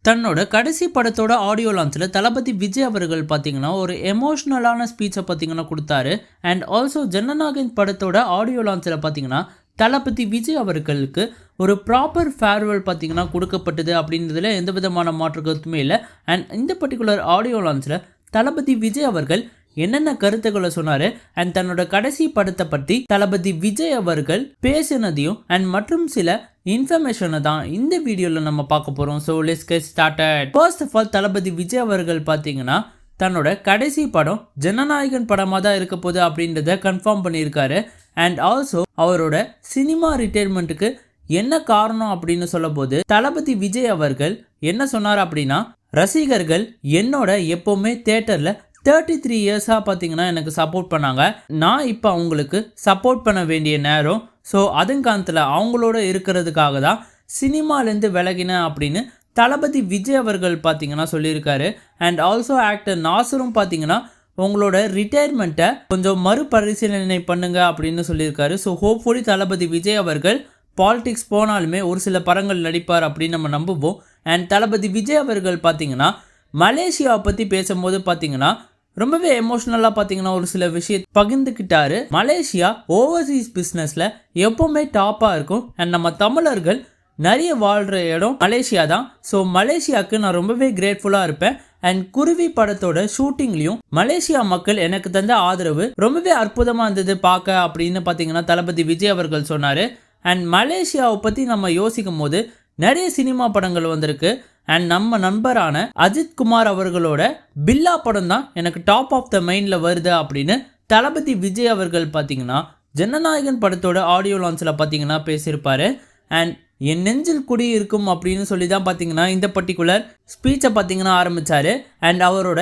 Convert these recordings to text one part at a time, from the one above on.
தன்னோட கடைசி படத்தோட ஆடியோ லான்ச்சில் தளபதி விஜய் அவர்கள் பார்த்தீங்கன்னா ஒரு எமோஷ்னலான ஸ்பீச்சை பார்த்தீங்கன்னா கொடுத்தாரு. அண்ட் ஆல்சோ ஜனநாயகன் படத்தோட ஆடியோ லான்ச்சில் பார்த்தீங்கன்னா தளபதி விஜய் அவர்களுக்கு ஒரு ப்ராப்பர் ஃபேர்வெல் பார்த்தீங்கன்னா கொடுக்கப்பட்டது அப்படின்றதுல எந்த விதமான மாற்று கருத்துமே இல்லை. அண்ட் இந்த பர்டிகுலர் ஆடியோ லான்ச்சில் தளபதி விஜய் அவர்கள் என்னென்ன கருத்துக்களை சொன்னாரு அண்ட் தன்னோட கடைசி படத்தை பற்றி தளபதி விஜய் அவர்கள் பேசினதையும் அண்ட் மற்றும் சில இன்ஃபர்மேஷனை தான் இந்த வீடியோவில் நம்ம பார்க்க போகிறோம். So let's get started. First of all தளபதி விஜய் அவர்கள் பார்த்தீங்கன்னா தன்னோட கடைசி படம் ஜனநாயகன் படமாக தான் இருக்க போகுது அப்படின்றத கன்ஃபார்ம் பண்ணியிருக்காரு. அண்ட் ஆல்சோ அவரோட சினிமா ரிட்டையர்மெண்ட்டுக்கு என்ன காரணம் அப்படின்னு சொல்ல போது தளபதி விஜய் அவர்கள் என்ன சொன்னார் அப்படின்னா, ரசிகர்கள் என்னோட எப்போவுமே தேட்டரில் 33 இயர்ஸாக பார்த்தீங்கன்னா எனக்கு சப்போர்ட் பண்ணாங்க. நான் இப்போ அவங்களுக்கு சப்போர்ட் பண்ண வேண்டிய நேரம். ஸோ அதுங்காலத்தில் அவங்களோட இருக்கிறதுக்காக தான் சினிமாலேருந்து விலகினேன் அப்படின்னு தளபதி விஜய் அவர்கள் பார்த்தீங்கன்னா சொல்லியிருக்காரு. அண்ட் ஆல்சோ ஆக்டர் நாசரும் பார்த்தீங்கன்னா உங்களோட ரிட்டையர்மெண்ட்டை கொஞ்சம் மறுபரிசீலனை பண்ணுங்க அப்படின்னு சொல்லியிருக்காரு. ஸோ ஹோப்ஃபுல்லி தளபதி விஜய் அவர்கள் பாலிடிக்ஸ் போனாலுமே ஒரு சில படங்கள் நடிப்பார் அப்படின்னு நம்ம நம்புவோம். அண்ட் தளபதி விஜய் அவர்கள் பார்த்தீங்கன்னா மலேசியாவை பற்றி பேசும்போது பார்த்தீங்கன்னா ரொம்பவே எமோஷ்னலாக பார்த்தீங்கன்னா ஒரு சில விஷயத்தை பகிர்ந்துக்கிட்டாரு. மலேசியா ஓவர்சீஸ் பிஸ்னஸில் எப்போவுமே டாப்பாக இருக்கும். அண்ட் நம்ம தமிழர்கள் நிறைய வாழ்கிற இடம் மலேசியா தான். ஸோ மலேசியாவுக்கு நான் ரொம்பவே கிரேட்ஃபுல்லாக இருப்பேன். அண்ட் குருவி படத்தோட ஷூட்டிங்லையும் மலேசியா மக்கள் எனக்கு தந்த ஆதரவு ரொம்பவே அற்புதமாக இருந்தது பார்க்க அப்படின்னு பார்த்தீங்கன்னா தளபதி விஜய் அவர்கள் சொன்னார். அண்ட் மலேசியாவை பற்றி நம்ம யோசிக்கும் போது நிறைய சினிமா படங்கள் வந்திருக்கு. அண்ட் நம்ம நண்பரான அஜித் குமார் அவர்களோட பில்லா படம் தான் எனக்கு டாப் ஆஃப் த மைண்டில் வருது அப்படின்னு தளபதி விஜய் அவர்கள் பார்த்தீங்கன்னா ஜனநாயகன் படத்தோட ஆடியோ லான்ச்சில் பார்த்தீங்கன்னா பேசியிருப்பாரு. அண்ட் என் நெஞ்சில் குடி இருக்கும் அப்படின்னு சொல்லி தான் பார்த்தீங்கன்னா இந்த பர்டிகுலர் ஸ்பீச்சை பார்த்தீங்கன்னா ஆரம்பித்தார். அண்ட் அவரோட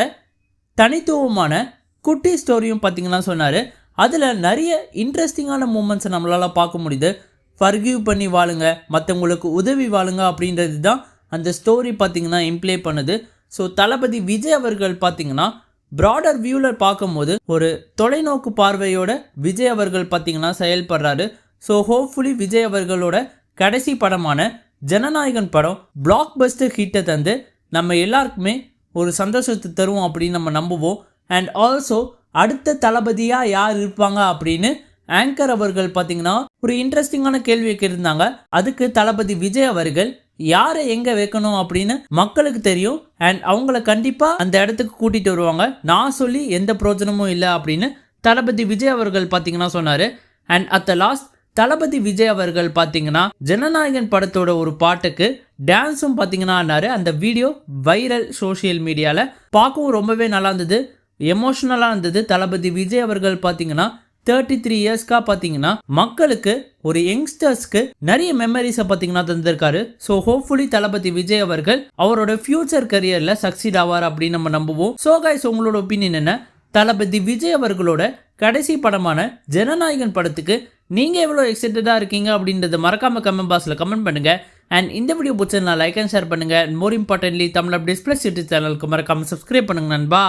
தனித்துவமான குட்டி ஸ்டோரியும் பார்த்தீங்கன்னா சொன்னார். அதில் நிறைய இன்ட்ரெஸ்டிங்கான மூமெண்ட்ஸை நம்மளால் பார்க்க முடியுது. ஃபர்கிவ் பண்ணி வாழுங்க, மற்றவங்களுக்கு உதவி வாழுங்க அப்படின்றது தான் அந்த ஸ்டோரி பார்த்தீங்கன்னா இம்ப்ளே பண்ணுது. ஸோ தளபதி விஜய் அவர்கள் பார்த்தீங்கன்னா ப்ராடர் வியூவில் பார்க்கும்போது ஒரு தொலைநோக்கு பார்வையோட விஜய் அவர்கள் பார்த்தீங்கன்னா செயல்படுறாரு. ஸோ ஹோப்ஃபுல்லி விஜய் அவர்களோட கடைசி படமான ஜனநாயகன் படம் பிளாக் பஸ்டர் ஹிட்டை தந்து நம்ம எல்லாருக்குமே ஒரு சந்தோஷத்தை தரும் அப்படின்னு நம்ம நம்புவோம். அண்ட் ஆல்சோ அடுத்த தளபதியாக யார் இருப்பாங்க அப்படின்னு ஆங்கர் அவர்கள் பார்த்தீங்கன்னா ஒரு இன்ட்ரெஸ்டிங்கான கேள்வியை கேட்டிருந்தாங்க. அதுக்கு தளபதி விஜய் அவர்கள் யாரை எங்கே வைக்கணும் அப்படின்னு மக்களுக்கு தெரியும். அண்ட் அவங்கள கண்டிப்பாக அந்த இடத்துக்கு கூட்டிகிட்டு வருவாங்க, நான் சொல்லி எந்த பிரோஜனமும் இல்லை அப்படின்னு தளபதி விஜய் அவர்கள் பார்த்தீங்கன்னா சொன்னார். அண்ட் அட் த லாஸ்ட் தளபதி விஜய் அவர்கள் பார்த்தீங்கன்னா ஜனநாயகன் படத்தோட ஒரு பாட்டுக்கு டான்ஸும் பார்த்தீங்கன்னா ஆனாரு. அந்த வீடியோ வைரல் சோஷியல் மீடியாவில் பார்க்கவும் ரொம்பவே நல்லா இருந்தது, எமோஷ்னலாக இருந்தது. தளபதி விஜய் அவர்கள் பார்த்தீங்கன்னா 33 இயர்ஸ்க்காக பார்த்தீங்கன்னா மக்களுக்கு ஒரு யங்ஸ்டர்ஸ்க்கு நிறைய மெமரிஸை பார்த்தீங்கன்னா தந்திருக்காரு. ஸோ ஹோப்ஃபுல்லி தளபதி விஜய் அவர்கள் அவரோட ஃபியூச்சர் கரியரில் சக்சீட் ஆவார் அப்படின்னு நம்ம நம்புவோம். ஸோ கைஸ், உங்களோட ஒப்பீனியன் என்ன? தளபதி விஜய் அவர்களோட கடைசி படமான ஜனநாயகன் படத்துக்கு நீங்கள் எவ்வளோ எக்ஸைட்டடாக இருக்கீங்க அப்படின்றத மறக்காம கமெண்ட் பாக்ஸில் கமெண்ட் பண்ணுங்க. அண்ட் இந்த வீடியோ பிடிச்சதுனா லைக் அண்ட் ஷேர் பண்ணுங்க. More importantly Tamil updates plus YouTube சேனலுக்கு மறக்காம சப்ஸ்கிரைப் பண்ணுங்க நண்பா.